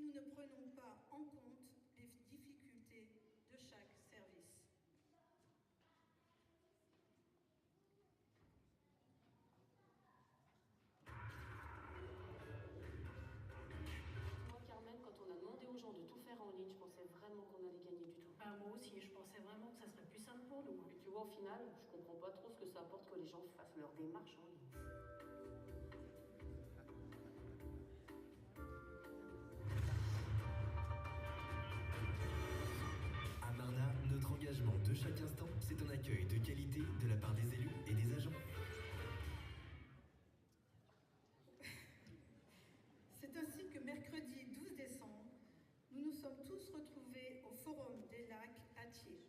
nous ne prenons pas en compte les difficultés de chaque service. Moi, Carmen, quand on a demandé aux gens de tout faire en ligne, je pensais vraiment qu'on allait gagner du tout. Ah, moi aussi, je pensais vraiment que ça serait plus simple pour nous. Et tu vois, au final, je comprends pas trop ce que ça apporte que les gens fassent leur démarche en ligne. À Marna, notre engagement de chaque instant, c'est un accueil de qualité de la part des élus et des agents. C'est ainsi que mercredi 12 décembre, nous nous sommes tous retrouvés au Forum des Lacs à Thiers.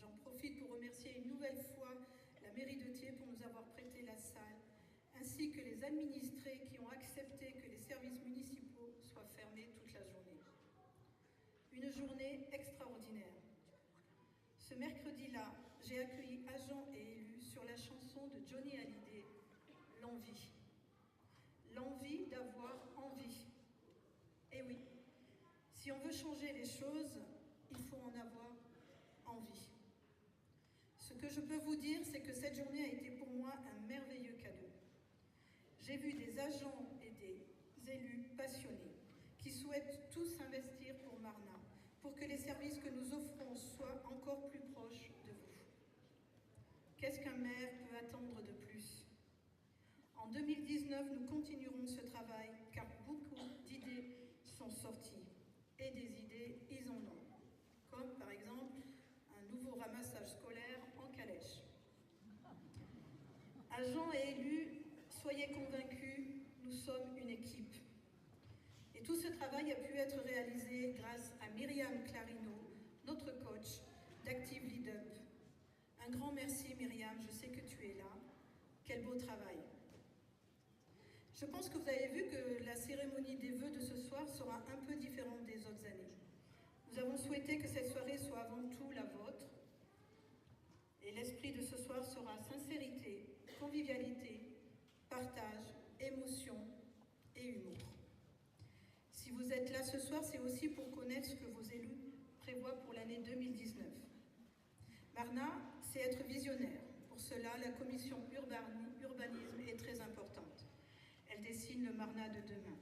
J'en profite pour remercier une nouvelle fois la mairie de Thiers pour nous avoir prêté la salle, ainsi que les administrés qui ont accepté que les services municipaux soient fermés toute la journée. Une journée extraordinaire. Ce mercredi-là, j'ai accueilli agents et élus sur la chanson de Johnny Hallyday, « L'envie ». L'envie d'avoir envie. Et oui, si on veut changer les choses, il faut en avoir envie. Ce que je peux vous dire, c'est que cette journée a été pour moi un merveilleux cadeau. J'ai vu des agents et des élus passionnés qui souhaitent tous investir pour Marna, pour que les services que nous offrons soient encore plus proches de vous. Qu'est-ce qu'un maire peut attendre de plus ? En 2019, nous continuerons ce travail car beaucoup d'idées sont sorties. Et des idées, ils en ont. Comme par exemple un nouveau ramassage scolaire en calèche. Agents et élus, soyez convaincus, nous sommes une équipe. Et tout ce travail a pu être réalisé grâce à Myriam Clarino, notre coach d'Active Lead Up. Un grand merci Myriam, je sais que tu es là. Quel beau travail. Je pense que vous avez vu que la cérémonie des vœux de ce soir sera un peu différente des autres années. Nous avons souhaité que cette soirée soit avant tout la vôtre. Et l'esprit de ce soir sera sincérité, convivialité, partage, émotion et humour. Si vous êtes là ce soir, c'est aussi pour connaître ce que vos élus prévoient pour l'année 2019. Marna, c'est être visionnaire. Pour cela, la commission urbanisme est très importante. Elle dessine le Marna de demain.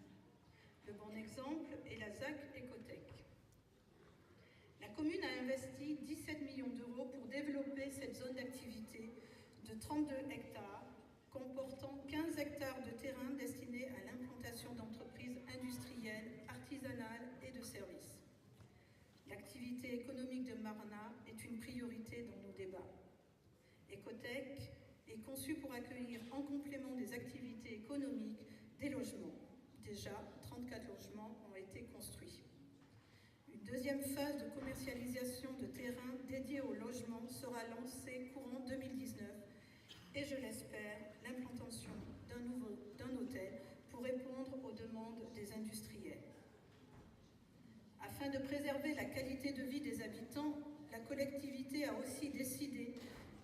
Le bon exemple est la ZAC Ecotech. La commune a investi 17 millions d'euros pour développer cette zone d'activité de 32 hectares, comportant 15 hectares de terrain destinés à l'implantation d'entreprises industrielles, artisanales et de services. L'activité économique de Marna est une priorité dans nos débats. Ecotech est conçu pour accueillir en complément des activités économiques des logements. Déjà, 34 logements ont été construits. Une deuxième phase de commercialisation de terrains dédiés au logement sera lancée courant 2019 et, je l'espère, l'implantation d'un hôtel pour répondre aux demandes des industriels. Afin de préserver la qualité de vie des habitants, la collectivité a aussi décidé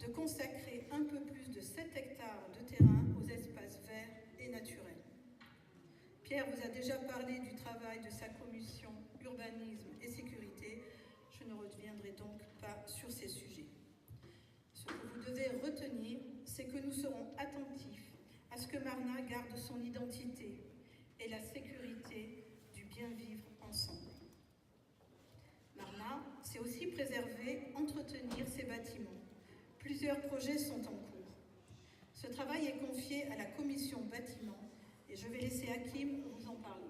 de consacrer un peu plus de 7 hectares de terrain aux espaces verts et naturels. Pierre vous a déjà parlé du travail de sa commission urbanisme et sécurité. Je ne reviendrai donc pas sur ces sujets. Ce que vous devez retenir, c'est que nous serons attentifs à ce que Marna garde son identité et la sécurité du bien vivre ensemble. Marna, c'est aussi préserver, entretenir ses bâtiments. Plusieurs projets sont en cours. Ce travail est confié à la commission bâtiment et je vais laisser Hakim vous en parler.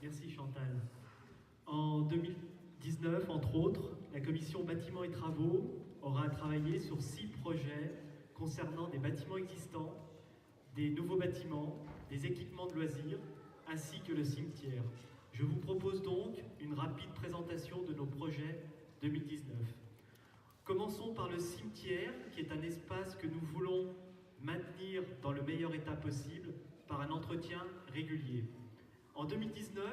Merci Chantal. En 2019, entre autres, la commission bâtiments et travaux aura travaillé sur 6 projets concernant des bâtiments existants, des nouveaux bâtiments, des équipements de loisirs, ainsi que le cimetière. Je vous propose donc une rapide présentation de nos projets 2019. Commençons par le cimetière, qui est un espace que nous voulons maintenir dans le meilleur état possible par un entretien régulier. En 2019,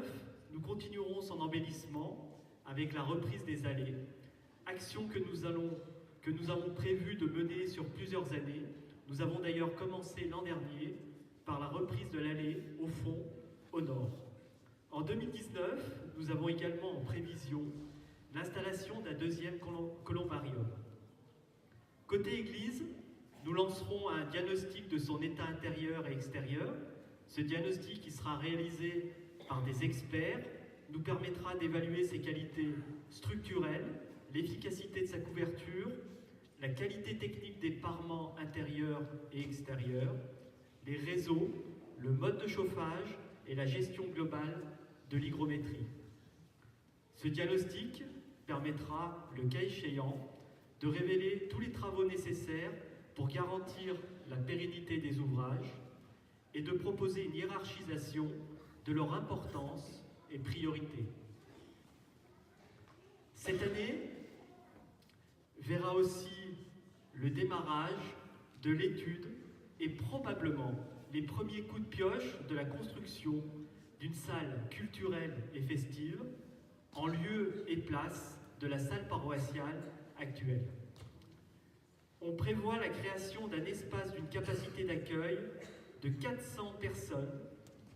nous continuerons son embellissement avec la reprise des allées, action que nous avons prévu de mener sur plusieurs années. Nous avons d'ailleurs commencé l'an dernier par la reprise de l'allée au fond, au nord. En 2019, nous avons également en prévision l'installation d'un deuxième columbarium. Côté Église, nous lancerons un diagnostic de son état intérieur et extérieur. Ce diagnostic, qui sera réalisé par des experts, nous permettra d'évaluer ses qualités structurelles, l'efficacité de sa couverture, la qualité technique des parements intérieurs et extérieurs, les réseaux, le mode de chauffage et la gestion globale de l'hygrométrie. Ce diagnostic permettra, le cas échéant, de révéler tous les travaux nécessaires pour garantir la pérennité des ouvrages et de proposer une hiérarchisation de leur importance et priorité. Cette année verra aussi le démarrage de l'étude et probablement les premiers coups de pioche de la construction d'une salle culturelle et festive en lieu et place de la salle paroissiale actuelle. On prévoit la création d'un espace d'une capacité d'accueil de 400 personnes,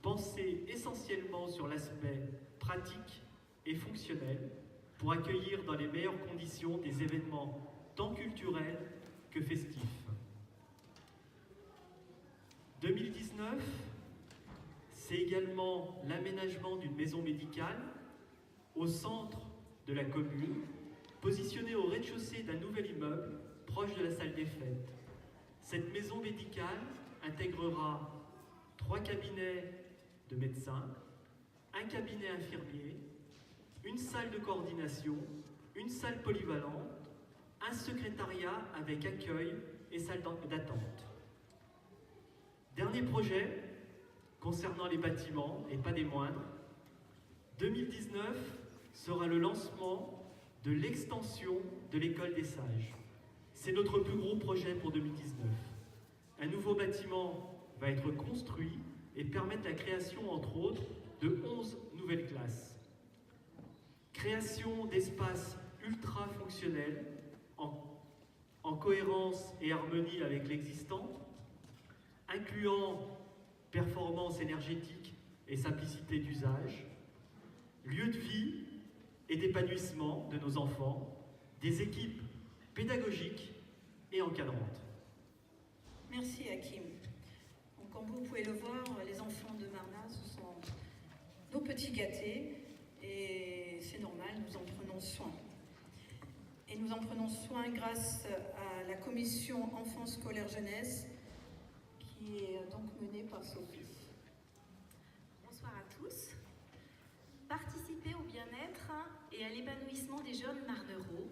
pensé essentiellement sur l'aspect pratique et fonctionnel pour accueillir dans les meilleures conditions des événements tant culturels que festifs. 2019, c'est également l'aménagement d'une maison médicale au centre de la commune, positionnée au rez-de-chaussée d'un nouvel immeuble proche de la salle des fêtes. Cette maison médicale intégrera 3 cabinets de médecins, un cabinet infirmier, une salle de coordination, une salle polyvalente, un secrétariat avec accueil et salle d'attente. Dernier projet concernant les bâtiments, et pas des moindres, 2019 sera le lancement de l'extension de l'école des sages. C'est notre plus gros projet pour 2019. Un nouveau bâtiment va être construit et permettre la création, entre autres, de 11 nouvelles classes. Création d'espaces ultra fonctionnels en cohérence et harmonie avec l'existant, incluant performance énergétique et simplicité d'usage, lieu de vie et d'épanouissement de nos enfants, des équipes pédagogiques et encadrantes. Merci Hakim. Donc, comme vous pouvez le voir, les enfants de Marna, ce sont nos petits gâtés et c'est normal, nous en prenons soin. Et nous en prenons soin grâce à la commission enfance scolaire jeunesse qui est donc menée par Sophie. Bonsoir à tous. Participer au bien-être et à l'épanouissement des jeunes marneraux,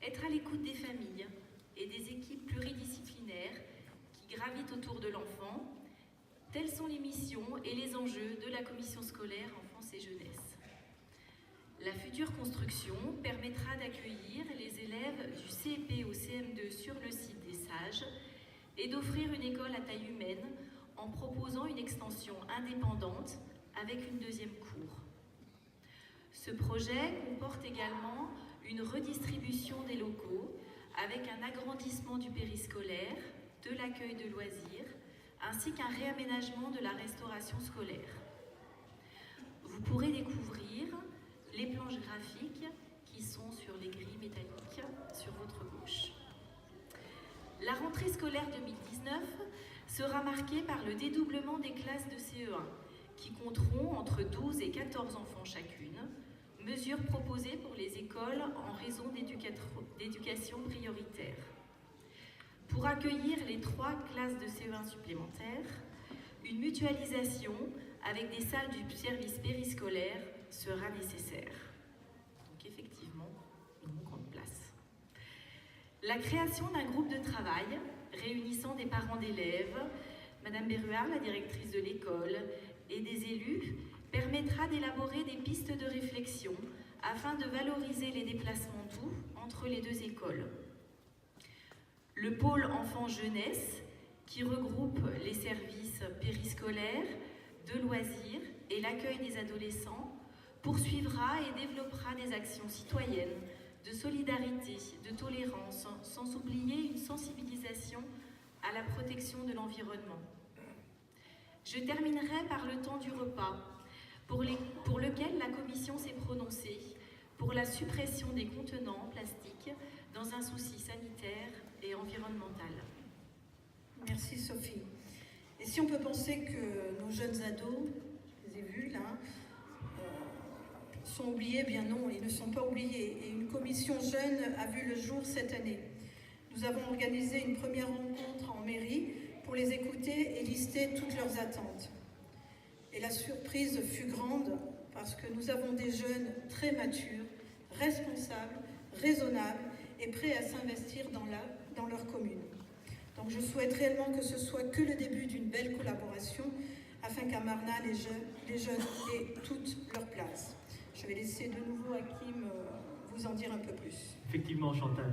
être à l'écoute des familles et des équipes pluridisciplinaires qui gravitent autour de l'enfant, telles sont les missions et les enjeux de la commission scolaire enfance et jeunesse. La future construction permettra d'accueillir les élèves du CP au CM2 sur le site des Sages et d'offrir une école à taille humaine en proposant une extension indépendante avec une deuxième cour. Ce projet comporte également une redistribution des locaux avec un agrandissement du périscolaire, de l'accueil de loisirs, ainsi qu'un réaménagement de la restauration scolaire. Vous pourrez découvrir les planches graphiques qui sont sur les grilles métalliques sur votre gauche. La rentrée scolaire 2019 sera marquée par le dédoublement des classes de CE1 qui compteront entre 12 et 14 enfants chacune, mesure proposée pour les écoles en raison d'éducation prioritaire. Pour accueillir les 3 classes de CE1 supplémentaires, une mutualisation avec des salles du service périscolaire sera nécessaire. Donc effectivement, une grande place. La création d'un groupe de travail réunissant des parents d'élèves, Madame Berruard, la directrice de l'école, et des élus, permettra d'élaborer des pistes de réflexion afin de valoriser les déplacements doux entre les 2 écoles. Le pôle enfants-jeunesse, qui regroupe les services périscolaires, de loisirs et l'accueil des adolescents, poursuivra et développera des actions citoyennes, de solidarité, de tolérance, sans oublier une sensibilisation à la protection de l'environnement. Je terminerai par le temps du repas, pour lequel la Commission s'est prononcée pour la suppression des contenants plastiques dans un souci sanitaire et environnemental. Merci Sophie. Et si on peut penser que nos jeunes ados, je les ai vus là, sont oubliés, eh bien non, ils ne sont pas oubliés. Et une commission jeune a vu le jour cette année. Nous avons organisé une première rencontre en mairie pour les écouter et lister toutes leurs attentes. Et la surprise fut grande parce que nous avons des jeunes très matures, responsables, raisonnables et prêts à s'investir dans leur commune. Donc je souhaite réellement que ce soit que le début d'une belle collaboration afin qu'à Marnat, les jeunes aient toute leur place. Je vais laisser de nouveau Hakim vous en dire un peu plus. Effectivement, Chantal.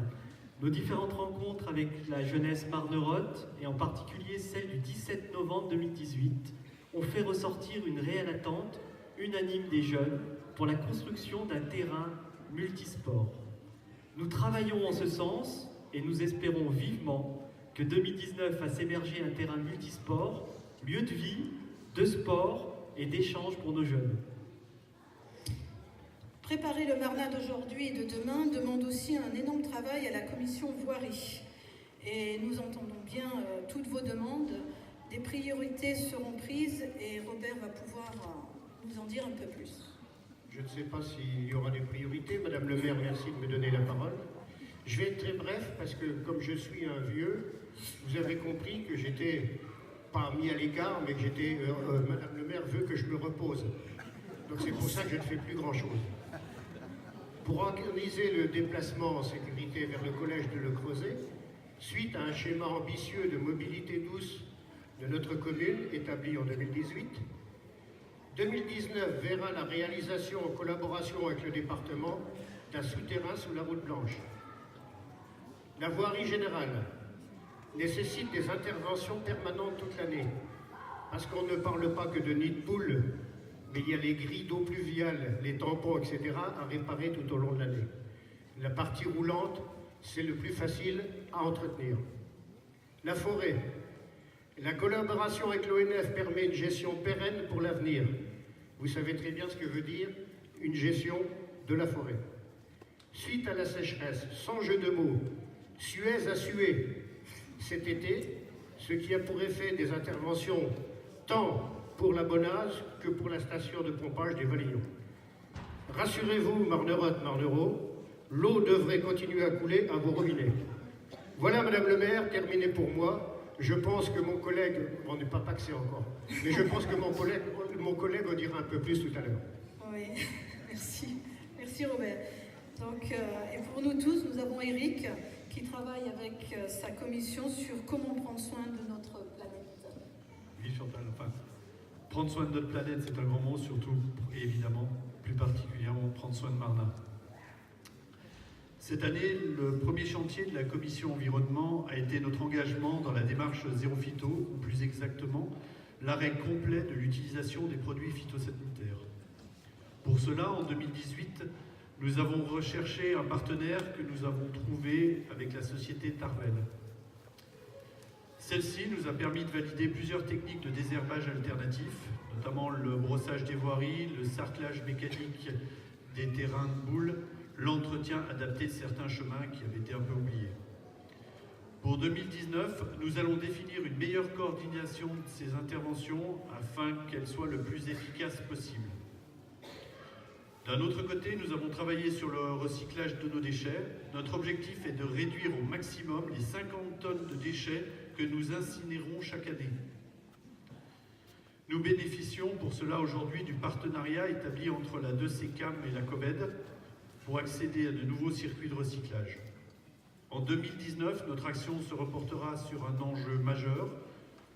Nos différentes rencontres avec la jeunesse marnerotte, et en particulier celle du 17 novembre 2018, ont fait ressortir une réelle attente unanime des jeunes pour la construction d'un terrain multisport. Nous travaillons en ce sens et nous espérons vivement que 2019 fasse émerger un terrain multisport, lieu de vie, de sport et d'échange pour nos jeunes. Préparer le Marnat d'aujourd'hui et de demain demande aussi un énorme travail à la commission voirie. Et nous entendons bien toutes vos demandes. Des priorités seront prises et Robert va pouvoir nous en dire un peu plus. Je ne sais pas s'il y aura des priorités. Madame le maire, merci de me donner la parole. Je vais être très bref parce que comme je suis un vieux, vous avez compris que j'étais pas mis à l'écart, mais que Madame le maire veut que je me repose. Donc c'est pour ça que je ne fais plus grand-chose. Pour organiser le déplacement en sécurité vers le collège de Le Creuset, suite à un schéma ambitieux de mobilité douce de notre commune établi en 2018, 2019 verra la réalisation en collaboration avec le département d'un souterrain sous la route blanche. La voirie générale nécessite des interventions permanentes toute l'année, parce qu'on ne parle pas que de nids de poules, mais il y a les grilles d'eau pluviale, les tampons, etc. à réparer tout au long de l'année. La partie roulante, c'est le plus facile à entretenir. La forêt. La collaboration avec l'ONF permet une gestion pérenne pour l'avenir. Vous savez très bien ce que veut dire une gestion de la forêt. Suite à la sécheresse, sans jeu de mots, Suez a sué cet été, ce qui a pour effet des interventions tant pour l'abonnage que pour la station de pompage des Valillons. Rassurez-vous, Marnerotte, Marnereau, l'eau devrait continuer à couler à vos robinets. Voilà, Madame le maire, terminé pour moi. Je pense que mon collègue, on n'est pas paxé encore, mais je pense que mon collègue en dira un peu plus tout à l'heure. Oui, merci. Merci Robert. Donc, et pour nous tous, nous avons Eric qui travaille avec sa commission sur comment prendre soin de notre planète. Oui, Chantal, enfin, prendre soin de notre planète, c'est un grand mot, surtout, et évidemment, plus particulièrement, prendre soin de Marnat. Cette année, le premier chantier de la commission environnement a été notre engagement dans la démarche Zéro Phyto, ou plus exactement, l'arrêt complet de l'utilisation des produits phytosanitaires. Pour cela, en 2018, nous avons recherché un partenaire que nous avons trouvé avec la société Tarvel. Celle-ci nous a permis de valider plusieurs techniques de désherbage alternatifs, notamment le brossage des voiries, le sarclage mécanique des terrains de boules, l'entretien adapté de certains chemins qui avaient été un peu oubliés. Pour 2019, nous allons définir une meilleure coordination de ces interventions afin qu'elles soient le plus efficaces possible. D'un autre côté, nous avons travaillé sur le recyclage de nos déchets. Notre objectif est de réduire au maximum les 50 tonnes de déchets que nous incinérons chaque année. Nous bénéficions pour cela aujourd'hui du partenariat établi entre la 2CCAM et la COVED pour accéder à de nouveaux circuits de recyclage. En 2019, notre action se reportera sur un enjeu majeur,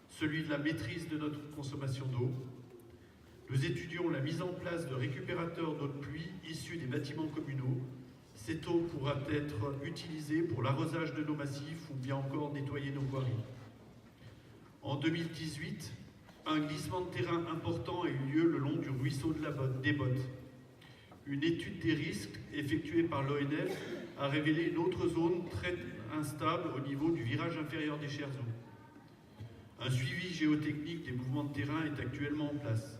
celui de la maîtrise de notre consommation d'eau. Nous étudions la mise en place de récupérateurs d'eau de pluie issus des bâtiments communaux. Cette eau pourra être utilisée pour l'arrosage de nos massifs ou bien encore nettoyer nos voiries. En 2018, un glissement de terrain important a eu lieu le long du ruisseau des Bottes. Une étude des risques effectuée par l'ONF a révélé une autre zone très instable au niveau du virage inférieur des Cherzons. Un suivi géotechnique des mouvements de terrain est actuellement en place.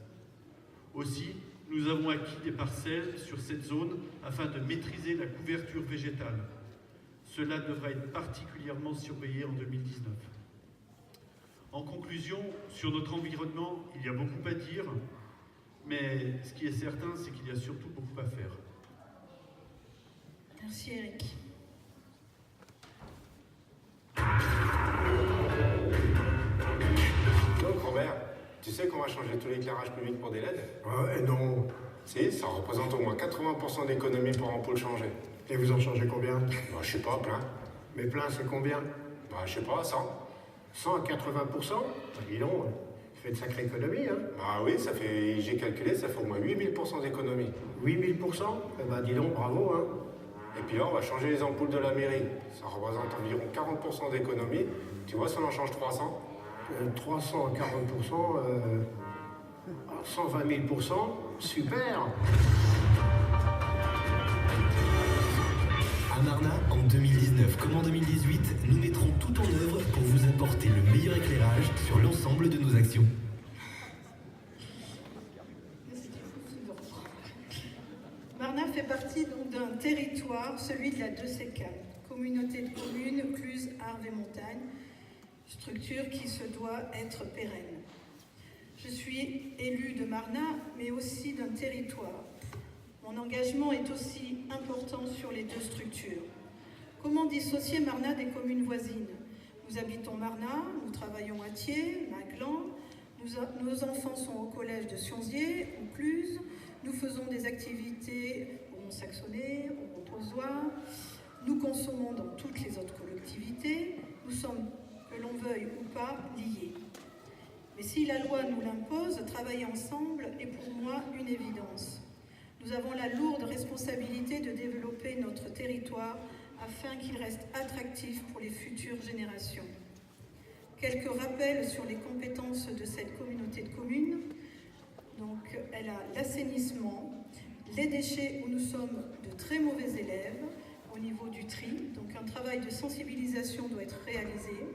Aussi, nous avons acquis des parcelles sur cette zone afin de maîtriser la couverture végétale. Cela devra être particulièrement surveillé en 2019. En conclusion, sur notre environnement, il y a beaucoup à dire, mais ce qui est certain, c'est qu'il y a surtout beaucoup à faire. Merci Eric. Donc Robert, tu sais qu'on va changer tout l'éclairage public pour des LED? Ouais, non. Si, ça représente au moins 80% d'économie par ampoule changée. Et vous en changez combien? Bah, je sais pas, plein. Mais plein, c'est combien? Bah, je sais pas, 100. 100 à 80%? Bah, dis donc, ça fait une sacrée économie, hein? Bah oui, ça fait, j'ai calculé, ça fait au moins 8000% d'économie. 8000%? Eh ben, dis donc, bravo, hein? Et puis là, on va changer les ampoules de la mairie. Ça représente environ 40% d'économie. Tu vois, si on en change 300? 300 à 40%, 120 000%, super! À Marna, en 2019 comme en 2018, nous mettrons tout en œuvre pour vous apporter le meilleur éclairage sur l'ensemble de nos actions. Marna fait partie donc d'un territoire, celui de la 2CCAM, communauté de communes Cluses, Arves et Montagne, structure qui se doit être pérenne. Je suis élue de Marna, mais aussi d'un territoire. Mon engagement est aussi important sur les deux structures. Comment dissocier Marna des communes voisines? Nous habitons Marna, nous travaillons à Thiers, Maglan, nos enfants sont au collège de Sionzier, au Cluses, nous faisons des activités au Mont-Saxonnet, au Mont-Auzois, nous consommons dans toutes les autres collectivités, nous sommes, que l'on veuille ou pas, liés. Mais si la loi nous l'impose, travailler ensemble est pour moi une évidence. Nous avons la lourde responsabilité de développer notre territoire afin qu'il reste attractif pour les futures générations. Quelques rappels sur les compétences de cette communauté de communes. Donc, elle a l'assainissement, les déchets où nous sommes de très mauvais élèves au niveau du tri, donc un travail de sensibilisation doit être réalisé,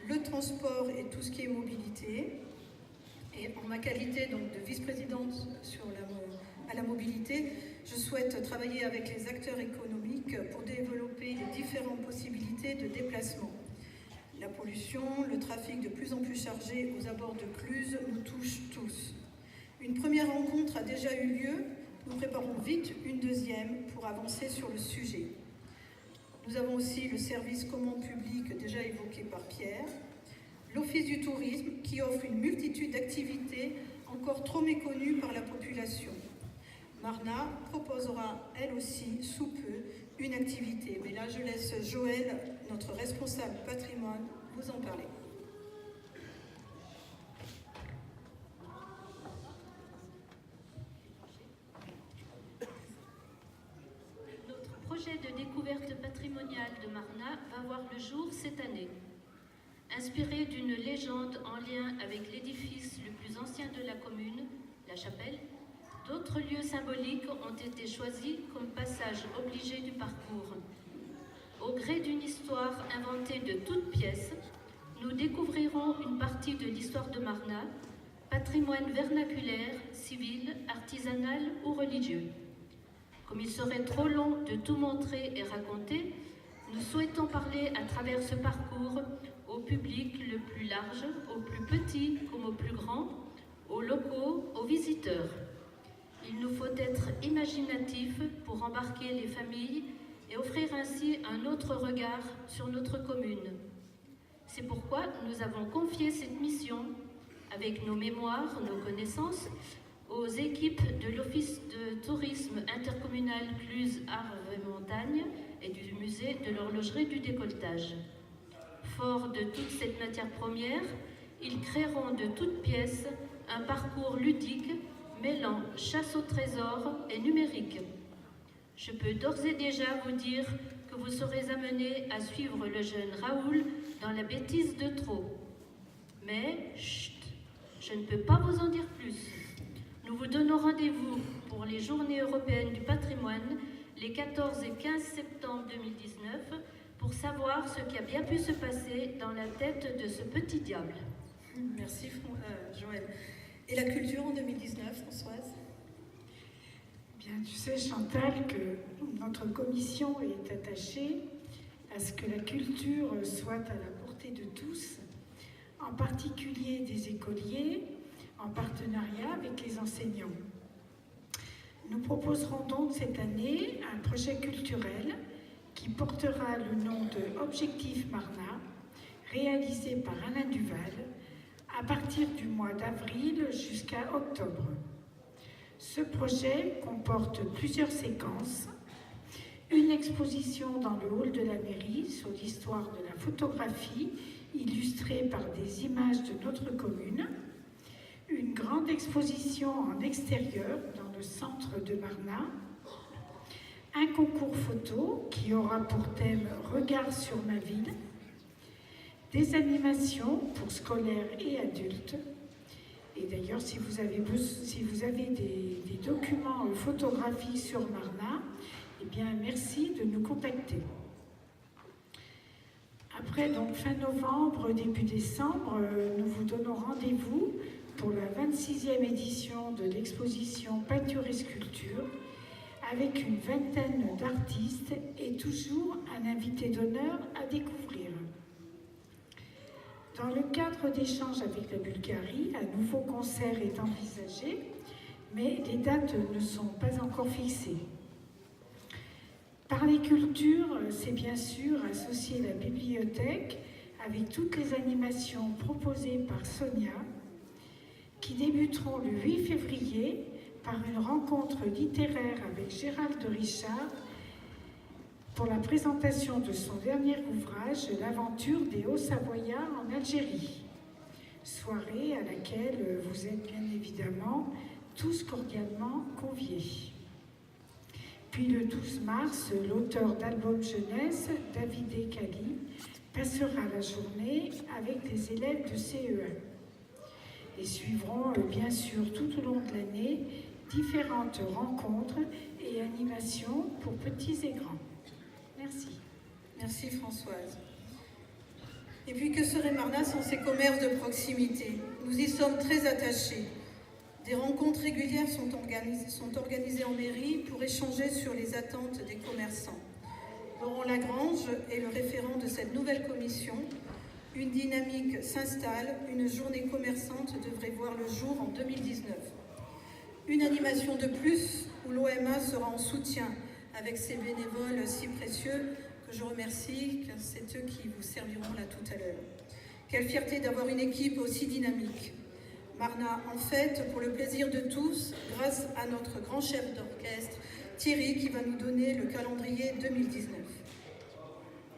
le transport et tout ce qui est mobilité. Et en ma qualité donc, de vice-présidente à la mobilité, je souhaite travailler avec les acteurs économiques pour développer les différentes possibilités de déplacement. La pollution, le trafic de plus en plus chargé aux abords de Cluses nous touche tous. Une première rencontre a déjà eu lieu, nous préparons vite une deuxième pour avancer sur le sujet. Nous avons aussi le service commande publique déjà évoqué par Pierre, l'Office du tourisme qui offre une multitude d'activités encore trop méconnues par la population. Marna proposera elle aussi sous peu une activité, mais là je laisse Joël, notre responsable patrimoine, vous en parler. Notre projet de découverte patrimoniale de Marna va voir le jour cette année. Inspiré d'une légende en lien avec l'édifice le plus ancien de la commune, la chapelle, d'autres lieux symboliques ont été choisis comme passage obligé du parcours. Au gré d'une histoire inventée de toutes pièces, nous découvrirons une partie de l'histoire de Marna, patrimoine vernaculaire, civil, artisanal ou religieux. Comme il serait trop long de tout montrer et raconter, nous souhaitons parler à travers ce parcours au public le plus large, aux plus petits comme aux plus grands, aux locaux, aux visiteurs. Il nous faut être imaginatifs pour embarquer les familles et offrir ainsi un autre regard sur notre commune. C'est pourquoi nous avons confié cette mission, avec nos mémoires, nos connaissances, aux équipes de l'Office de tourisme intercommunal Cluses, Arves et Montagne et du musée de l'horlogerie du décolletage. Forts de toute cette matière première, ils créeront de toutes pièces un parcours ludique mêlant chasse au trésor et numérique. Je peux d'ores et déjà vous dire que vous serez amenés à suivre le jeune Raoul dans la bêtise de trop. Mais, chut, je ne peux pas vous en dire plus. Nous vous donnons rendez-vous pour les Journées européennes du patrimoine les 14 et 15 septembre 2019 pour savoir ce qui a bien pu se passer dans la tête de ce petit diable. Merci Joël. Et la culture en 2019, Françoise? Tu sais, Chantal, que notre commission est attachée à ce que la culture soit à la portée de tous, en particulier des écoliers, en partenariat avec les enseignants. Nous proposerons donc cette année un projet culturel qui portera le nom de Objectif Marna, réalisé par Alain Duval, à partir du mois d'avril jusqu'à octobre. Ce projet comporte plusieurs séquences, une exposition dans le hall de la mairie sur l'histoire de la photographie illustrée par des images de notre commune, une grande exposition en extérieur dans le centre de Marna, un concours photo qui aura pour thème « Regard sur ma ville », des animations pour scolaires et adultes. Et d'ailleurs, si vous avez des documents photographiques sur Marna, eh bien, merci de nous contacter. Après, donc, fin novembre, début décembre, nous vous donnons rendez-vous pour la 26e édition de l'exposition Peinture et Sculpture, avec une vingtaine d'artistes et toujours un invité d'honneur à découvrir. Dans le cadre d'échanges avec la Bulgarie, un nouveau concert est envisagé, mais les dates ne sont pas encore fixées. Parler culture, c'est bien sûr associer la bibliothèque avec toutes les animations proposées par Sonia, qui débuteront le 8 février par une rencontre littéraire avec Gérald de Richard pour la présentation de son dernier ouvrage, L'aventure des Hauts-Savoyards en Algérie. Soirée à laquelle vous êtes bien évidemment tous cordialement conviés. Puis le 12 mars, l'auteur d'albums jeunesse, David Ekali, passera la journée avec les élèves de CE1. Et suivront bien sûr tout au long de l'année différentes rencontres et animations pour petits et grands. Merci. Merci Françoise. Et puis que serait Marna sans ses commerces de proximité? Nous y sommes très attachés. Des rencontres régulières sont organisées en mairie pour échanger sur les attentes des commerçants. Laurent Lagrange est le référent de cette nouvelle commission. Une dynamique s'installe, une journée commerçante devrait voir le jour en 2019. Une animation de plus où l'OMA sera en soutien avec ses bénévoles si précieux que je remercie, car c'est eux qui vous serviront là tout à l'heure. Quelle fierté d'avoir une équipe aussi dynamique. Marna en fête pour le plaisir de tous grâce à notre grand chef d'orchestre Thierry qui va nous donner le calendrier 2019.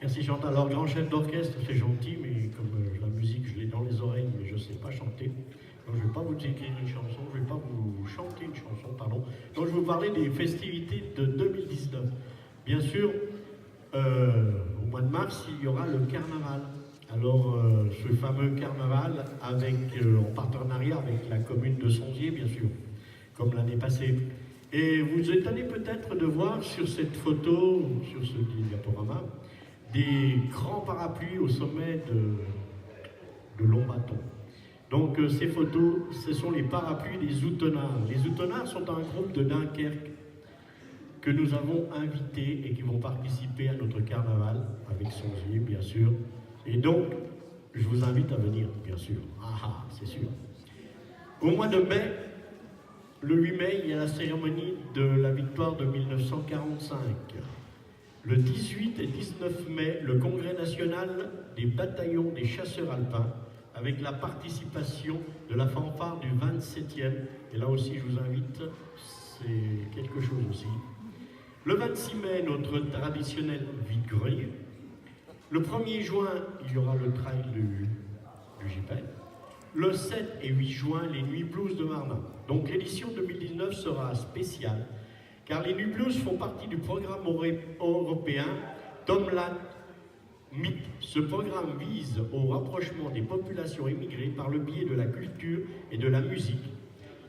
Merci Chantal. Alors grand chef d'orchestre c'est gentil, mais comme la musique je l'ai dans les oreilles mais je ne sais pas chanter, donc je ne vais pas vous écrire une chanson, je ne vais pas vous chanter une chanson, pardon. Donc je vais vous parler des festivités de 2019. Bien sûr, au mois de mars il y aura le carnaval. Alors, ce fameux carnaval en partenariat avec la commune de Sonzier, bien sûr, comme l'année passée. Et vous êtes allé peut-être de voir sur cette photo, sur ce diaporama, des grands parapluies au sommet de longs bâtons. Donc, ces photos, ce sont les parapluies des Outenards. Les Outenards sont un groupe de Dunkerque que nous avons invités et qui vont participer à notre carnaval avec Sonzier, bien sûr. Et donc, je vous invite à venir, bien sûr. Ah, c'est sûr. Au mois de mai, le 8 mai, il y a la cérémonie de la victoire de 1945. Le 18 et 19 mai, le congrès national des bataillons des chasseurs alpins, avec la participation de la fanfare du 27e. Et là aussi, je vous invite, c'est quelque chose aussi. Le 26 mai, notre traditionnel vide-grenier. Le 1er juin, il y aura le trail du JPEG. Le 7 et 8 juin, les Nuits Blues de Marna. Donc l'édition 2019 sera spéciale, car les Nuits Blues font partie du programme européen Tomland Mythe. Ce programme vise au rapprochement des populations immigrées par le biais de la culture et de la musique.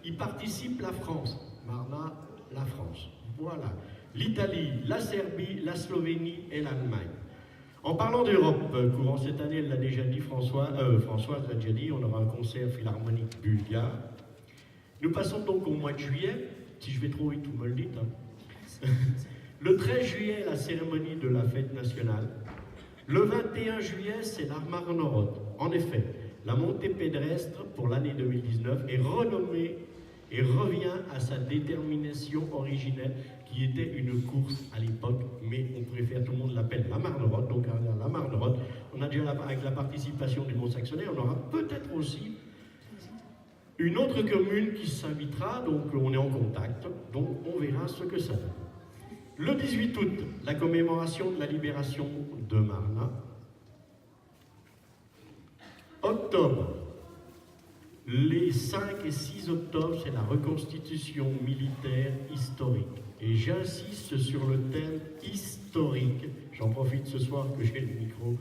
Y participe la France, Marna, la France. Voilà. L'Italie, la Serbie, la Slovénie et l'Allemagne. En parlant d'Europe, courant cette année, elle l'a déjà dit, Françoise l'a déjà dit, on aura un concert philharmonique bulgare. Nous passons donc au mois de juillet Si je vais trop vite, vous me le dites. Hein. Le 13 juillet, la cérémonie de la fête nationale. Le 21 juillet, c'est la Marne-Rode. En effet, la montée pédestre pour l'année 2019 est renommée et revient à sa détermination originelle qui était une course à l'époque, mais on préfère, tout le monde l'appelle la Marne-Rode. Donc la Marne-Rode, on a déjà avec la participation du Mont-Saxonais, on aura peut-être aussi une autre commune qui s'invitera, donc on est en contact, donc on verra ce que ça donne. Le 18 août, la commémoration de la libération de Marna. Octobre, les 5 et 6 octobre, c'est la reconstitution militaire historique. Et j'insiste sur le thème historique. J'en profite ce soir que j'ai le micro.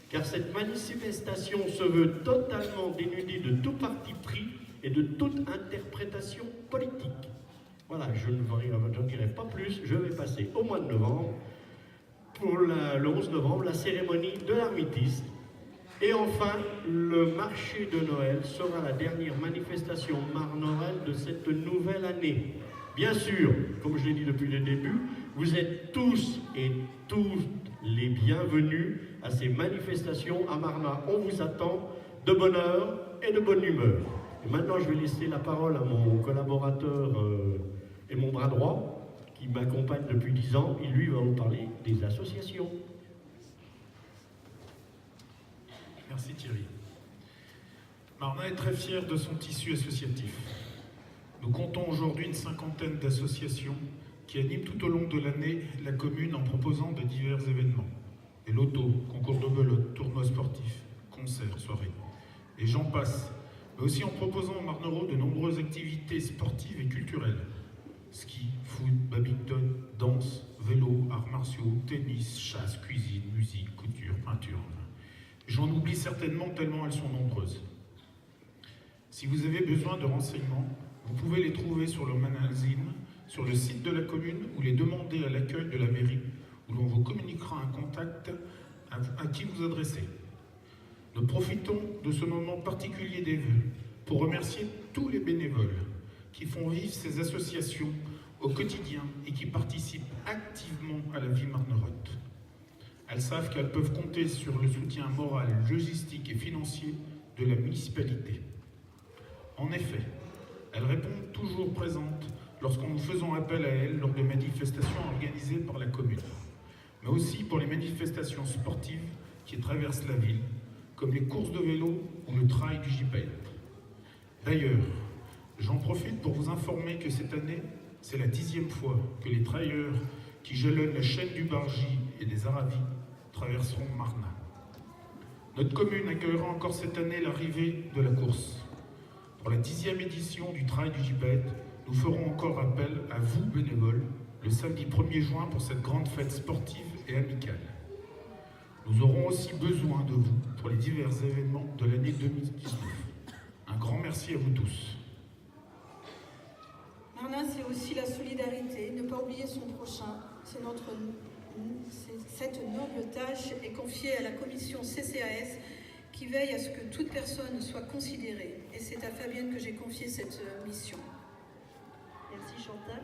Car cette manifestation se veut totalement dénudée de tout parti pris et de toute interprétation politique. Voilà, je ne dirai pas plus, je vais passer au mois de novembre, pour le 11 novembre, la cérémonie de l'armistice. Et enfin, le marché de Noël sera la dernière manifestation marnoraine de cette nouvelle année. Bien sûr, comme je l'ai dit depuis le début, vous êtes tous et toutes les bienvenus à ces manifestations à Marna. On vous attend de bonne heure et de bonne humeur. Et maintenant, je vais laisser la parole à mon collaborateur et mon bras droit, qui m'accompagne depuis 10 ans. Et lui va vous parler des associations. Merci Thierry. Marna est très fière de son tissu associatif. Nous comptons aujourd'hui une 50aine d'associations qui animent tout au long de l'année la commune en proposant de divers événements. Des lotos, concours de belote, tournois sportifs, concerts, soirées. Et j'en passe, mais aussi en proposant aux Marneraux de nombreuses activités sportives et culturelles. Ski, foot, badminton, danse, vélo, arts martiaux, tennis, chasse, cuisine, musique, couture, peinture. J'en oublie certainement tellement elles sont nombreuses. Si vous avez besoin de renseignements, vous pouvez les trouver sur le magazine, sur le site de la commune ou les demander à l'accueil de la mairie où l'on vous communiquera un contact à qui vous adresser. Nous profitons de ce moment particulier des vœux pour remercier tous les bénévoles qui font vivre ces associations au quotidien et qui participent activement à la vie marnerotte. Elles savent qu'elles peuvent compter sur le soutien moral, logistique et financier de la municipalité. En effet, elles répondent toujours présentes lorsqu'on nous faisons appel à elles lors de manifestations organisées par la commune, mais aussi pour les manifestations sportives qui traversent la ville, comme les courses de vélo ou le trail du Gipet. D'ailleurs, j'en profite pour vous informer que cette année, c'est la 10e fois que les trailleurs qui jalonnent la chaîne du Bargy et des Aravis traverseront Marna. Notre commune accueillera encore cette année l'arrivée de la course. Pour la 10e édition du Trail du Gipet, nous ferons encore appel à vous, bénévoles, le samedi 1er juin pour cette grande fête sportive et amicale. Nous aurons aussi besoin de vous pour les divers événements de l'année 2019. Un grand merci à vous tous. Marna, c'est aussi la solidarité, ne pas oublier son prochain. Cette noble tâche est confiée à la commission CCAS qui veille à ce que toute personne soit considérée. Et c'est à Fabienne que j'ai confié cette mission. Merci Chantal.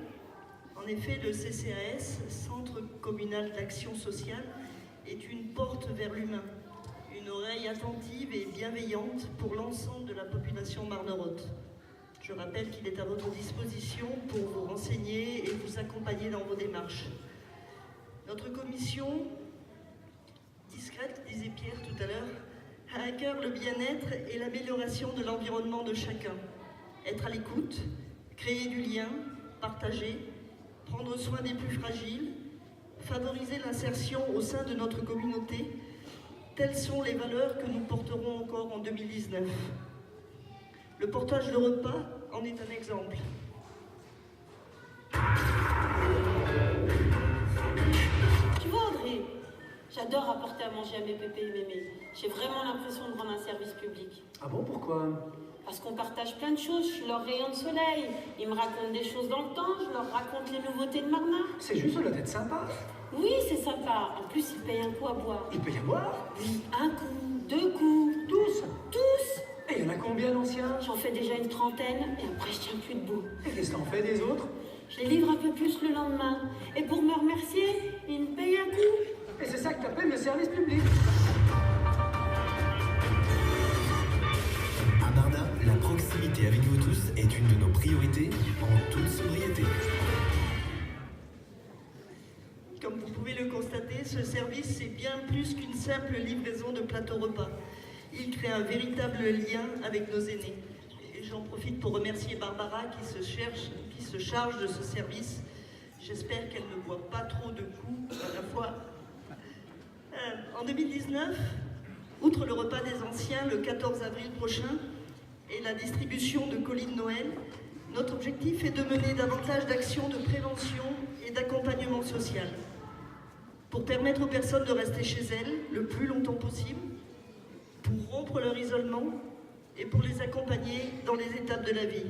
En effet, le CCAS, Centre communal d'action sociale, est une porte vers l'humain, une oreille attentive et bienveillante pour l'ensemble de la population marnerotte. Je rappelle qu'il est à votre disposition pour vous renseigner et vous accompagner dans vos démarches. Notre commission, discrète, disait Pierre tout à l'heure, a à cœur le bien-être et l'amélioration de l'environnement de chacun. Être à l'écoute, créer du lien, partager, prendre soin des plus fragiles, favoriser l'insertion au sein de notre communauté, telles sont les valeurs que nous porterons encore en 2019. Le portage de repas en est un exemple. Tu vois Audrey, j'adore apporter à manger à mes pépés et mémés. J'ai vraiment l'impression de rendre un service public. Ah bon, pourquoi? Parce qu'on partage plein de choses, je suis leur rayon de soleil. Ils me racontent des choses dans le temps, je leur raconte les nouveautés de Marna. C'est juste, ça doit être sympa. Oui, c'est sympa. En plus, ils payent un coup à boire. Ils payent à boire? Oui, un coup, 2 coups. Tous? Tous. Et il y en a combien d'anciens? J'en fais déjà une 30aine et après je tiens plus debout. Et qu'est-ce que t'en fais des autres? Je les livre un peu plus le lendemain. Et pour me remercier, ils me payent un coup. Et c'est ça que t'appelles le service public. À Marna, la proximité avec vous tous est une de nos priorités en toute sobriété. Comme vous pouvez le constater, ce service, c'est bien plus qu'une simple livraison de plateau repas. Il crée un véritable lien avec nos aînés. Et j'en profite pour remercier Barbara qui se charge de ce service. J'espère qu'elle ne boit pas trop de coups à la fois. En 2019, outre le repas des anciens le 14 avril prochain et la distribution de colis de Noël, notre objectif est de mener davantage d'actions de prévention et d'accompagnement social pour permettre aux personnes de rester chez elles le plus longtemps possible, pour rompre leur isolement et pour les accompagner dans les étapes de la vie.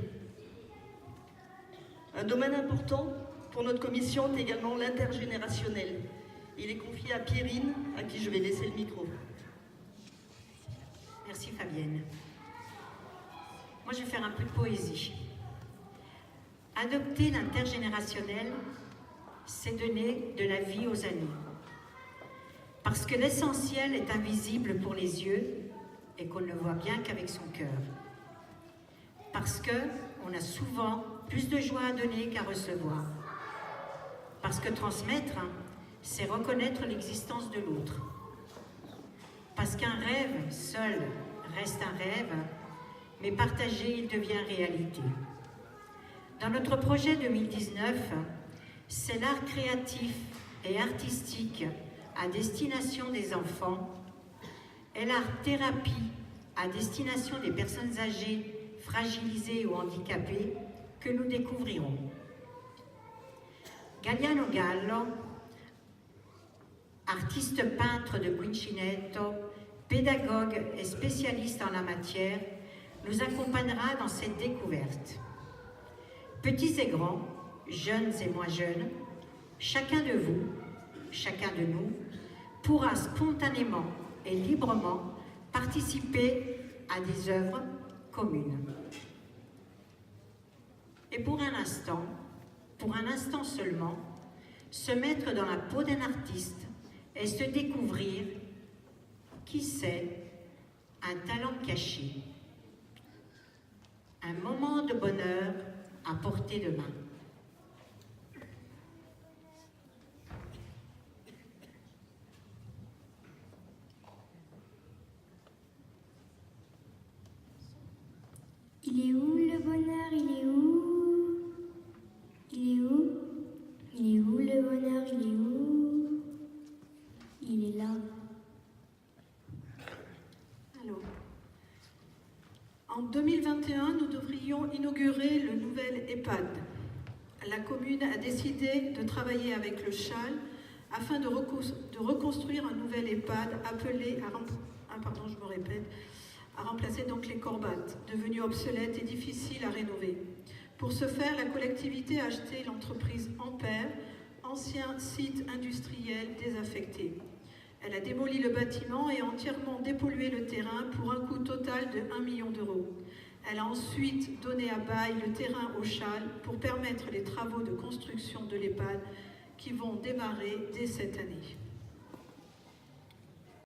Un domaine important pour notre commission est également l'intergénérationnel. Il est confié à Pierrine, à qui je vais laisser le micro. Merci Fabienne. Moi, je vais faire un peu de poésie. Adopter l'intergénérationnel, c'est donner de la vie aux amis. Parce que l'essentiel est invisible pour les yeux et qu'on ne voit bien qu'avec son cœur. Parce qu'on a souvent plus de joie à donner qu'à recevoir. Parce que transmettre, c'est reconnaître l'existence de l'autre. Parce qu'un rêve seul reste un rêve, mais partagé, il devient réalité. Dans notre projet 2019, c'est l'art créatif et artistique à destination des enfants et l'art-thérapie à destination des personnes âgées, fragilisées ou handicapées que nous découvrirons. Galliano Gallo, artiste peintre de Quincinetto, pédagogue et spécialiste en la matière, nous accompagnera dans cette découverte. Petits et grands, jeunes et moins jeunes, chacun de vous, chacun de nous, pourra spontanément et librement participer à des œuvres communes. Et pour un instant seulement, se mettre dans la peau d'un artiste et se découvrir, qui sait, un talent caché, un moment de bonheur à portée de main. Il est où le bonheur, il est où? Il est où? Il est où le bonheur, il est où? Il est là. Alors, en 2021, nous devrions inaugurer le nouvel EHPAD. La commune a décidé de travailler avec le CHAL afin de reconstruire un nouvel EHPAD appelé à remplacer donc les corbates, devenues obsolètes et difficiles à rénover. Pour ce faire, la collectivité a acheté l'entreprise Ampère, ancien site industriel désaffecté. Elle a démoli le bâtiment et entièrement dépollué le terrain pour un coût total de 1 million d'euros. Elle a ensuite donné à bail le terrain au CHAL pour permettre les travaux de construction de l'EHPAD qui vont démarrer dès cette année.